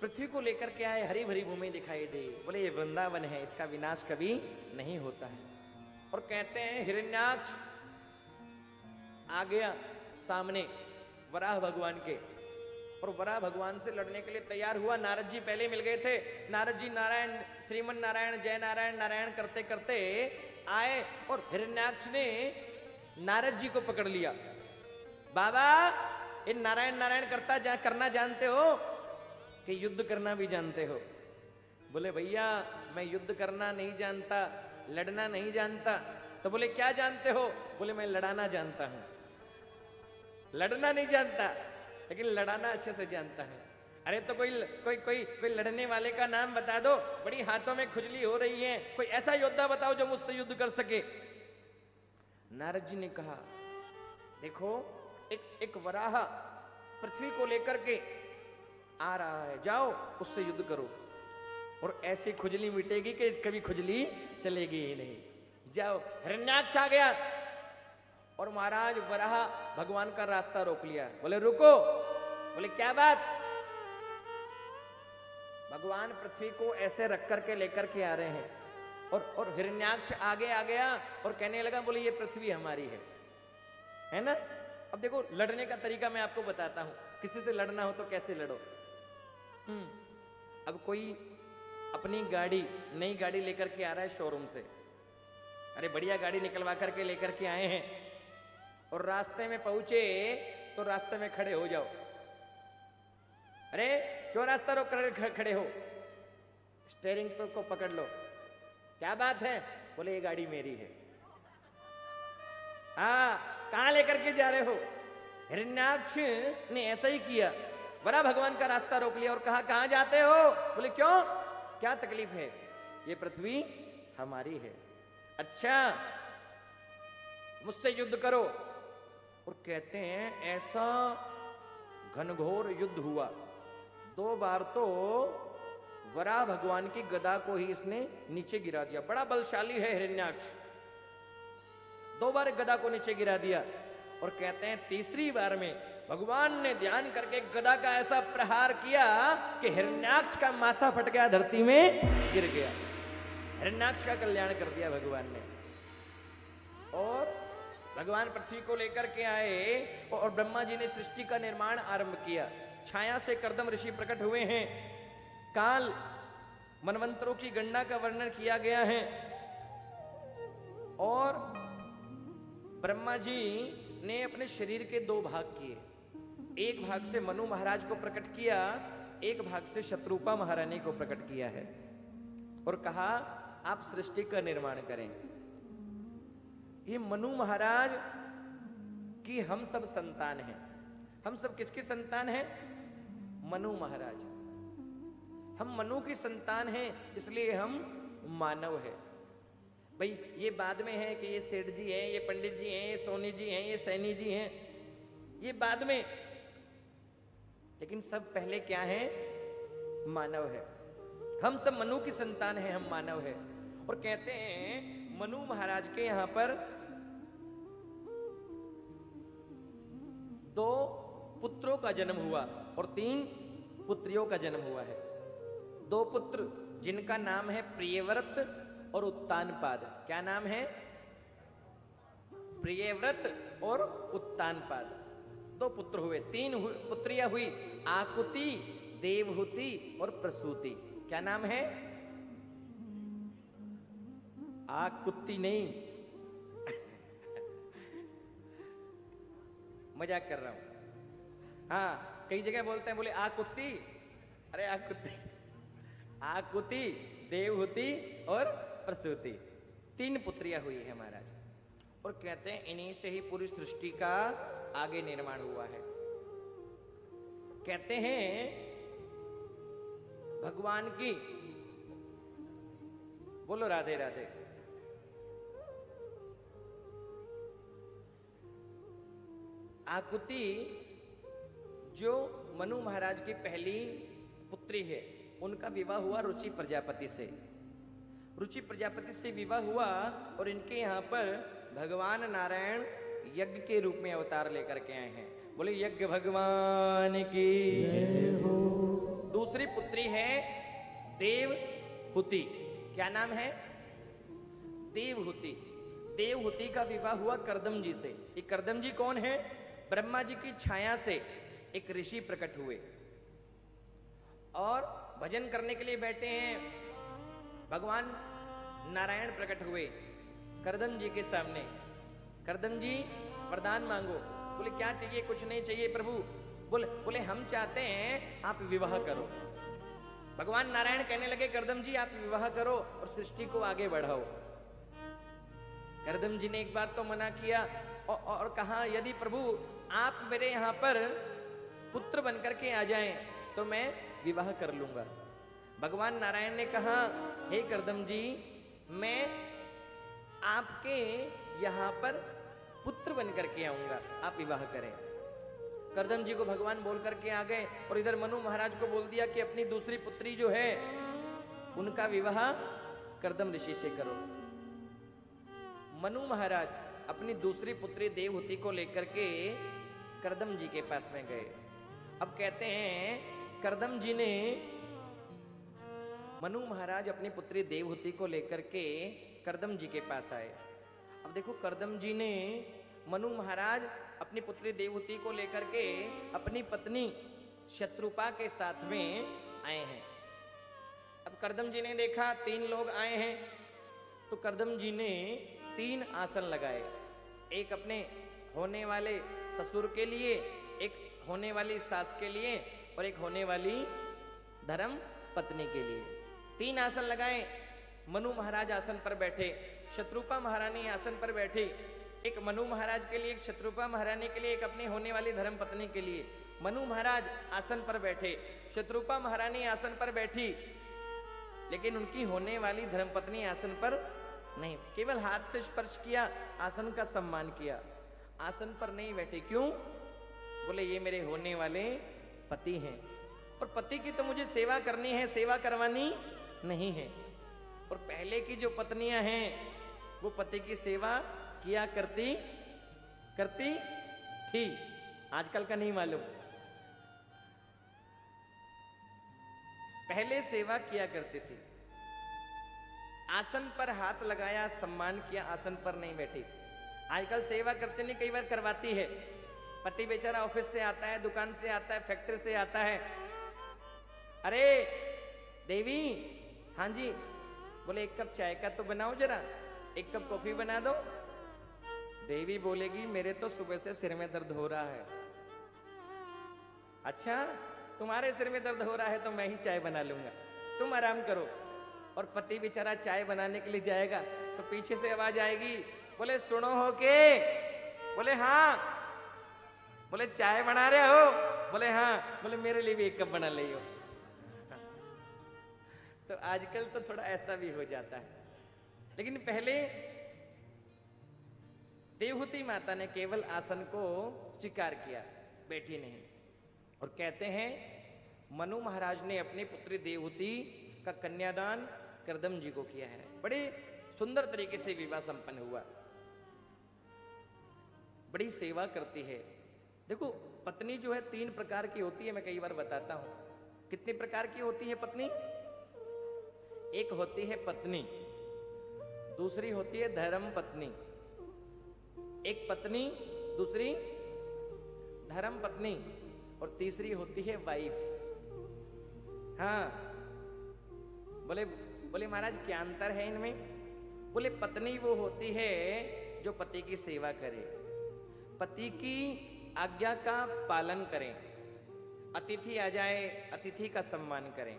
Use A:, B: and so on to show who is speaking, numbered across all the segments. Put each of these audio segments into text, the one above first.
A: पृथ्वी को लेकर के आए, हरी भरी भूमि दिखाई दी। बोले ये वृंदावन है, इसका विनाश कभी नहीं होता है। और कहते हैं हिरण्याक्ष आ गया सामने वराह भगवान के, और वराह भगवान से लड़ने के लिए तैयार हुआ। नारद जी पहले मिल गए थे। नारद जी नारायण श्रीमन नारायण जय नारायण नारायण करते करते आए, और हिरण्याक्ष ने नारद जी को पकड़ लिया। बाबा ये नारायण नारायण करना जानते हो कि युद्ध करना भी जानते हो? बोले भैया मैं युद्ध करना नहीं जानता, लड़ना नहीं जानता। तो बोले क्या जानते हो? बोले मैं लड़ाना जानता हूं। लड़ना नहीं जानता लेकिन लड़ाना अच्छे से जानता है। अरे तो कोई लड़ने वाले का नाम बता दो, बड़ी हाथों में खुजली हो रही है, कोई ऐसा योद्धा बताओ जो मुझसे युद्ध कर सके। नारद जी ने कहा देखो एक वराह पृथ्वी को लेकर के आ रहा है, जाओ उससे युद्ध करो, और ऐसी खुजली मिटेगी कि कभी खुजली चलेगी ही नहीं। जाओ। हिरण्याक्ष आ गया और महाराज वराह भगवान का रास्ता रोक लिया। बोले रुको। बोले क्या बात? भगवान पृथ्वी को ऐसे रख करके लेकर के आ रहे हैं, और हिरण्याक्ष आगे आ गया और कहने लगा बोले ये पृथ्वी हमारी है ना। अब देखो लड़ने का तरीका मैं आपको बताता हूं, किसी से लड़ना हो तो कैसे लड़ो। अब कोई अपनी गाड़ी, नई गाड़ी लेकर के आ रहा है शोरूम से। अरे बढ़िया गाड़ी निकलवा करके लेकर के आए हैं, और रास्ते में पहुंचे तो रास्ते में खड़े हो जाओ। अरे क्यों रास्ता रोक कर खड़े हो? स्टीयरिंग को पकड़ लो। क्या बात है? बोले ये गाड़ी मेरी है। कहां लेकर के जा रहे हो? हिरण्याक्ष ने ऐसा ही किया, वराह भगवान का रास्ता रोक लिया और कहा कहां जाते हो? बोले क्यों, क्या तकलीफ है? ये पृथ्वी हमारी है। अच्छा मुझसे युद्ध करो। और कहते हैं ऐसा घनघोर युद्ध हुआ। 2 बार तो वराह भगवान की गदा को ही इसने नीचे गिरा दिया। बड़ा बलशाली है हिरण्याक्ष। 2 बार गदा को नीचे गिरा दिया, और कहते हैं तीसरी बार में भगवान ने ध्यान करके गदा का ऐसा प्रहार किया कि हिरण्याक्ष का माथा फट गया, धरती में गिर गया। हिरण्याक्ष का कल्याण कर दिया भगवान ने। और भगवान पृथ्वी को लेकर के आए, और ब्रह्मा जी ने सृष्टि का निर्माण आरंभ किया। छाया से कर्दम ऋषि प्रकट हुए हैं। काल मनवंतरों की गणना का वर्णन किया गया है, और ब्रह्मा जी ने अपने शरीर के 2 भाग किए। एक भाग से मनु महाराज को प्रकट किया, एक भाग से शत्रुपा महारानी को प्रकट किया है, और कहा आप सृष्टि का निर्माण करें। ये मनु महाराज की हम सब संतान हैं। हम सब किसकी संतान हैं? मनु महाराज। हम मनु की संतान हैं, इसलिए हम मानव हैं। भाई ये बाद में है कि ये सेठ जी हैं, ये पंडित जी हैं, ये सोनी जी हैं, ये सैनी जी हैं, ये बाद में, लेकिन सब पहले क्या है? मानव है। हम सब मनु की संतान हैं, हम मानव है। और कहते हैं मनु महाराज के यहां पर 2 पुत्रों का जन्म हुआ और 3 पुत्रियों का जन्म हुआ है। 2 पुत्र जिनका नाम है प्रियव्रत और उत्तानपाद। क्या नाम है? प्रियव्रत और उत्तानपाद। 2 पुत्र हुए। 3 पुत्रियां हुई, आकुति, देवहूति और प्रसूति। क्या नाम है? आकुति नहीं मजाक कर रहा हूं। हाँ कई जगह बोलते हैं, बोले आकुति। अरे आकुति, देवहूति और प्रसूति। 3 पुत्रियां हुई है महाराज। और कहते हैं इन्हीं से ही पूरी सृष्टि का आगे निर्माण हुआ है। कहते हैं भगवान की, बोलो राधे राधे, आकुति जो मनु महाराज की पहली पुत्री है, उनका विवाह हुआ रुचि प्रजापति से। रुचि प्रजापति से विवाह हुआ, और इनके यहाँ पर भगवान नारायण यज्ञ के रूप में अवतार लेकर के आए हैं। बोले यज्ञ भगवान की जय हो। दूसरी पुत्री है देवहूति। क्या नाम है? देवहूति। देवहूति का विवाह हुआ करदम जी से। ये करदम जी कौन है? ब्रह्मा जी की छाया से एक ऋषि प्रकट हुए और भजन करने के लिए बैठे हैं। भगवान नारायण प्रकट हुए करदम जी के सामने। करदम जी वरदान मांगो। बोले क्या चाहिए? कुछ नहीं चाहिए प्रभु। बोले हम चाहते हैं आप विवाह करो। भगवान नारायण कहने लगे करदम जी आप विवाह करो और सृष्टि को आगे बढ़ाओ। करदम जी ने एक बार तो मना किया और कहा यदि प्रभु आप मेरे यहाँ पर पुत्र बनकर के आ जाएं तो मैं विवाह कर लूंगा। भगवान नारायण ने कहा हे करदम जी मैं आपके यहाँ पर पुत्र बनकर के आऊंगा, आप विवाह करें। करदम जी को भगवान बोल करके आ गए और इधर मनु महाराज को बोल दिया कि अपनी दूसरी पुत्री जो है उनका विवाह करदम ऋषि से करो। मनु महाराज अपनी दूसरी पुत्री देवहूति को लेकर के करदम जी के पास में गए। अब कहते हैं करदम जी ने मनु महाराज अपनी पुत्री देवहूति को लेकर के करदम जी के पास आए। अब देखो करदम जी ने मनु महाराज अपनी पुत्री देवहूति को लेकर के अपनी पत्नी शत्रुपा के साथ में आए हैं। अब करदम जी ने देखा 3 लोग आए हैं तो करदम जी ने 3 आसन लगाए। एक अपने होने वाले ससुर के लिए, एक होने वाली सास के लिए और एक होने वाली धर्म पत्नी के लिए। 3 आसन लगाए। मनु महाराज आसन पर बैठे, शत्रुपा महारानी आसन पर बैठी। एक मनु महाराज के लिए, एक शत्रुपा महारानी के लिए, एक अपनी होने वाली धर्म पत्नी के लिए। मनु महाराज आसन पर बैठे, शत्रुपा महारानी आसन पर बैठी, लेकिन उनकी होने वाली धर्मपत्नी आसन पर नहीं, केवल हाथ से स्पर्श किया, आसन का सम्मान किया, आसन पर नहीं बैठे। क्यों? बोले ये मेरे होने वाले पति हैं और पति की तो मुझे सेवा करनी है, सेवा करवानी नहीं है। और पहले की जो पत्नियां हैं वो पति की सेवा किया करती थी, आजकल का नहीं मालूम। पहले सेवा किया करती थी, आसन पर हाथ लगाया, सम्मान किया, आसन पर नहीं बैठी। आजकल सेवा करते नहीं, कई बार करवाती है। पति बेचारा ऑफिस से आता है, दुकान से आता है, फैक्ट्री से आता है, अरे देवी, हाँ जी, बोले 1 कप चाय का तो बनाओ जरा, 1 कप कॉफी बना दो। देवी बोलेगी मेरे तो सुबह से सिर में दर्द हो रहा है। अच्छा तुम्हारे सिर में दर्द हो रहा है तो मैं ही चाय बना लूंगा, तुम आराम करो। और पति बेचारा चाय बनाने के लिए जाएगा तो पीछे से आवाज आएगी, बोले सुनो हो के? बोले हाँ। बोले चाय बना रहे हो? बोले हाँ। बोले मेरे लिए भी 1 कप बना ले हो। तो आजकल तो थोड़ा ऐसा भी हो जाता है, लेकिन पहले देवहूति माता ने केवल आसन को स्वीकार किया, बैठी नहीं। और कहते हैं मनु महाराज ने अपनी पुत्री देवहूति का कन्यादान करदम जी को किया है। बड़े सुंदर तरीके से विवाह संपन्न हुआ। बड़ी सेवा करती है। देखो पत्नी जो है 3 प्रकार की होती है, मैं कई बार बताता हूं। कितने प्रकार की होती है पत्नी? एक होती है पत्नी, दूसरी होती है धर्म पत्नी, एक पत्नी, दूसरी धर्म पत्नी और तीसरी होती है वाइफ। हाँ बोले महाराज क्या अंतर है इनमें? बोले पत्नी वो होती है जो पति की सेवा करे, पति की आज्ञा का पालन करें, अतिथि आ जाए अतिथि का सम्मान करें,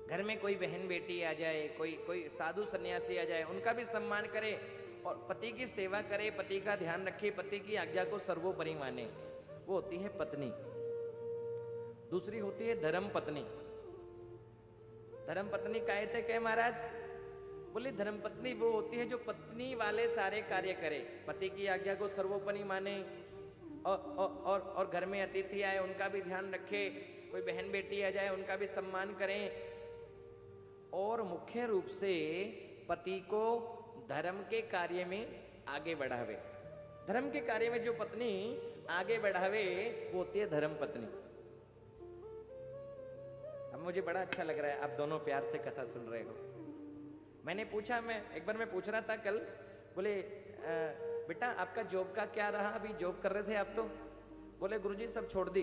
A: घर में कोई बहन बेटी आ जाए, कोई साधु सन्यासी आ जाए, उनका भी सम्मान करे और पति की सेवा करे, पति का ध्यान रखे, पति की आज्ञा को सर्वोपरि माने, वो होती है पत्नी। दूसरी होती है धर्म पत्नी। धर्म पत्नी काहे थे कहे महाराज? बोले धर्म पत्नी वो होती है जो पत्नी वाले सारे कार्य करे, पति की आज्ञा को सर्वोपरि माने और घर में अतिथि आए उनका भी ध्यान रखे, कोई बहन बेटी आ जाए उनका भी सम्मान करें, और मुख्य रूप से पति को धर्म के कार्य में आगे बढ़ावे। धर्म के कार्य में जो पत्नी आगे बढ़ावे वो होती है धर्म पत्नी। अब मुझे बड़ा अच्छा लग रहा है, आप दोनों प्यार से कथा सुन रहे हो। मैंने पूछा, मैं एक बार मैं पूछ रहा था कल, बोले बेटा आपका जॉब का क्या रहा, अभी जॉब कर रहे थे आप तो? बोले गुरुजी सब छोड़ दी।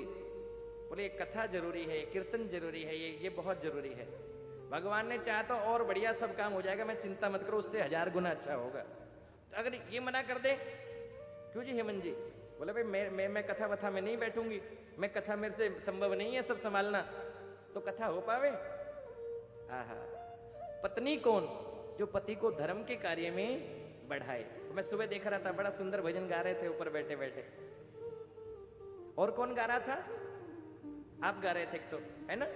A: बोले कथा जरूरी है, कीर्तन जरूरी है, ये बहुत जरूरी है। भगवान ने चाहा तो और बढ़िया सब काम हो जाएगा, मैं चिंता मत करो, उससे 1000 गुना अच्छा होगा। तो अगर ये मना कर दे, क्यों जी हेमंत जी? बोले भाई मैं कथा वथा में नहीं बैठूंगी, मैं कथा मेरे से संभव नहीं है सब संभालना, तो कथा हो पावे? आहा, पत्नी कौन? जो पति को धर्म के कार्य में बढ़ाए। तो मैं सुबह देख रहा था, बड़ा सुंदर भजन गा रहे थे ऊपर बैठे बैठे। और कौन गा रहा था? आप गा रहे थे एक तो, है ना?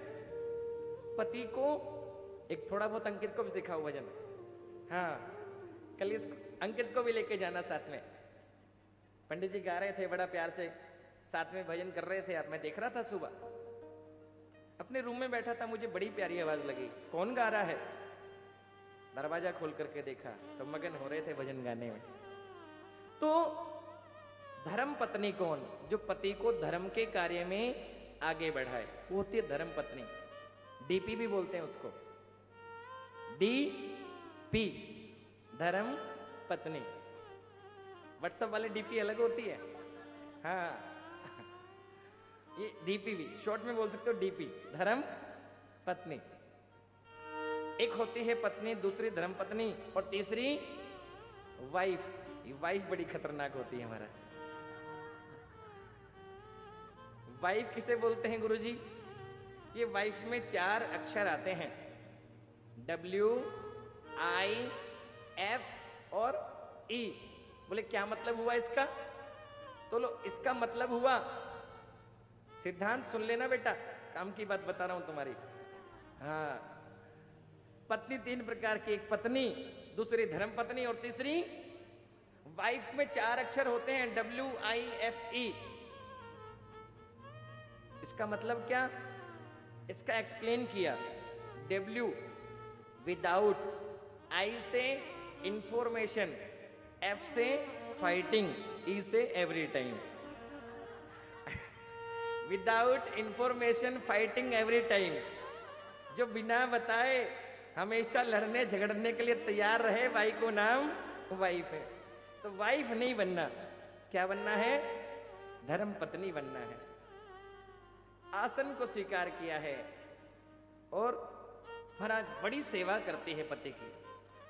A: पति को, एक थोड़ा बहुत अंकित को भी सिखाओ भजन। हाँ, कल इस अंकित को भी लेके जाना साथ में। पंडित जी गा रहे थे बड़ा प्यार से, साथ में भजन कर रहे थे आप, मैं देख रहा था सुबह। अपने रूम में बैठा था, मुझे बड़ी प्यारी आवाज लगी, कौन गा रहा है? दरवाजा खोल करके देखा तो मगन हो रहे थे भजन गाने में। तो धर्म पत्नी कौन? जो पति को धर्म के कार्य में आगे बढ़ाए, वो होती है धर्म पत्नी। डीपी भी बोलते हैं उसको, डीपी, धर्म पत्नी। व्हाट्सएप वाले डीपी अलग होती है, हाँ ये डीपी भी शॉर्ट में बोल सकते हो, डीपी, धर्म पत्नी। एक होती है पत्नी, दूसरी धर्म पत्नी, और तीसरी वाइफ। ये वाइफ बड़ी खतरनाक होती है महाराज। वाइफ किसे बोलते हैं गुरुजी? ये वाइफ में 4 अक्षर आते हैं, WIF और E। बोले क्या मतलब हुआ इसका? तो लो, इसका मतलब हुआ, सिद्धांत सुन लेना बेटा, काम की बात बता रहा हूं तुम्हारी। हाँ, पत्नी 3 प्रकार की, एक पत्नी, दूसरी धर्म पत्नी और तीसरी वाइफ। में 4 अक्षर होते हैं, WIFE। इसका मतलब क्या? इसका एक्सप्लेन किया। W विदाउट, I से इंफॉर्मेशन, F से फाइटिंग, E से every time. Without information fighting every time, जो बिना बताए हमेशा लड़ने झगड़ने के लिए तैयार रहे, वाई को नाम वाइफ है। तो वाइफ नहीं बनना, क्या बनना है? धर्म पत्नी बनना है। आसन को स्वीकार किया है और महाराज बड़ी सेवा करती है पति की।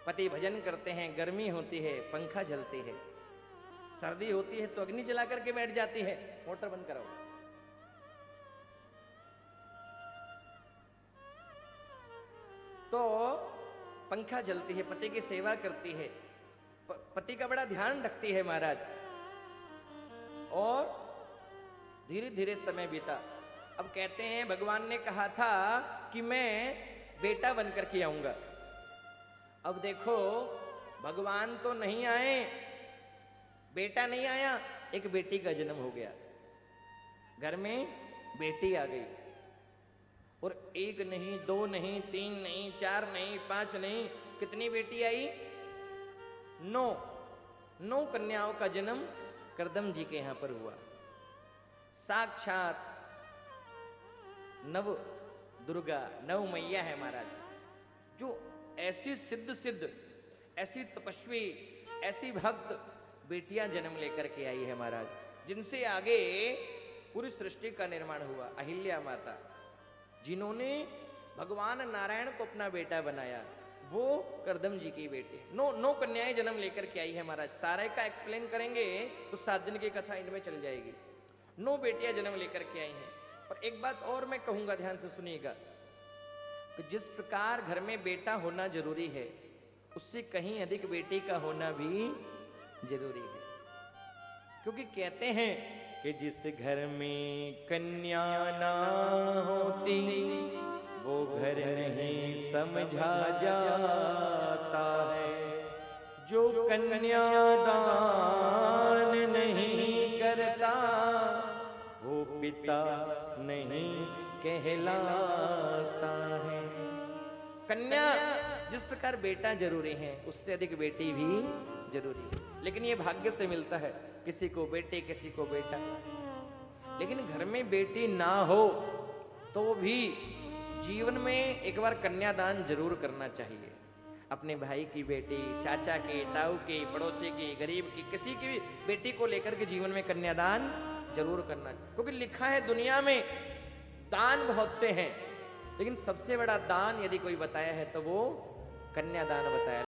A: पति भजन करते हैं, गर्मी होती है पंखा जलती है, सर्दी होती है तो अग्नि जला करके बैठ जाती है। मोटर बंद कराओ। तो पंखा जलती है, पति की सेवा करती है, पति का बड़ा ध्यान रखती है महाराज। और धीरे धीरे समय बीता। अब कहते हैं भगवान ने कहा था कि मैं बेटा बनकर के आऊंगा। अब देखो, भगवान तो नहीं आए, बेटा नहीं आया, एक बेटी का जन्म हो गया, घर में बेटी आ गई। और 1 नहीं, 2 नहीं, 3 नहीं, 4 नहीं, 5 नहीं, कितनी बेटी आई? 9 कन्याओं का जन्म करदम जी के यहां पर हुआ। साक्षात नव दुर्गा, नव मैया है महाराज, जो ऐसी सिद्ध, ऐसी तपस्वी, ऐसी भक्त बेटियां जन्म लेकर के आई है महाराज, जिनसे आगे पूरी सृष्टि का निर्माण हुआ। अहिल्या माता, जिन्होंने भगवान नारायण को अपना बेटा बनाया, वो करदम जी की बेटी। 9 कन्याएं जन्म लेकर के आई है महाराज। सारे का एक्सप्लेन करेंगे तो 7 दिन की कथा इनमें चल जाएगी। 9 बेटियां जन्म लेकर के आई हैं। और एक बात और मैं कहूंगा, ध्यान से सुनिएगा, कि जिस प्रकार घर में बेटा होना जरूरी है, उससे कहीं अधिक बेटी का होना भी जरूरी है। क्योंकि कहते हैं कि जिस घर में कन्या ना होती वो घर नहीं समझा जाता है। जो कन्यादान नहीं करता वो पिता नहीं कहलाता है। कन्या जिस प्रकार बेटा जरूरी है, उससे अधिक बेटी भी जरूरी है। लेकिन ये भाग्य से मिलता है, किसी को बेटे किसी को बेटा। लेकिन घर में बेटी ना हो तो भी जीवन में एक बार कन्यादान जरूर करना चाहिए। अपने भाई की बेटी, चाचा के, ताऊ के, पड़ोसी की, गरीब की, किसी की भी बेटी को लेकर के जीवन में कन्यादान जरूर करना, क्योंकि लिखा है दुनिया में दान बहुत से हैं, लेकिन सबसे बड़ा दान यदि कोई बताया है तो वो कन्यादान बताया।